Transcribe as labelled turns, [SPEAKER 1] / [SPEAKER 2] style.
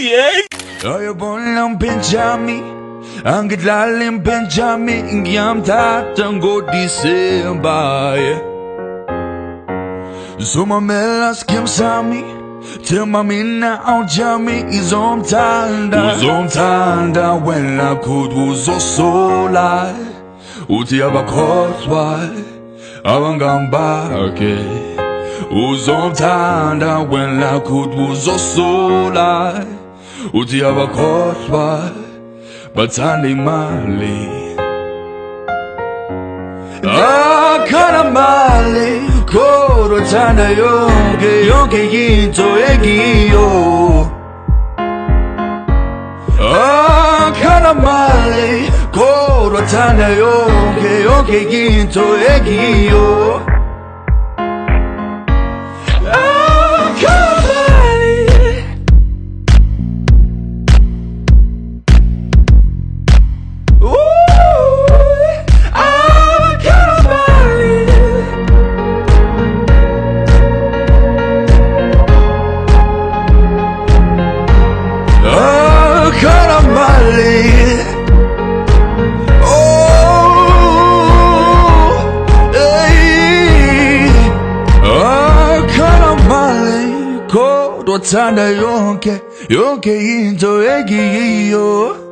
[SPEAKER 1] Yeah.
[SPEAKER 2] Oyo bonlang Benjami, ang gitlalim Benjami, ingyam tatanggo December. Zumamelas kim sami, timamina au jami, uzomtanda wena kud uzosola, uti abakhoswa, abangambake. Uzomtanda wena kud uzosola, uti abakhoswa, bathanda imali. Akhona mali kodwa thanda yonke into ekiyo. Akhona mali kodwa thanda yonke into ekiyo. Kodwa thanda yonke into ekiyo.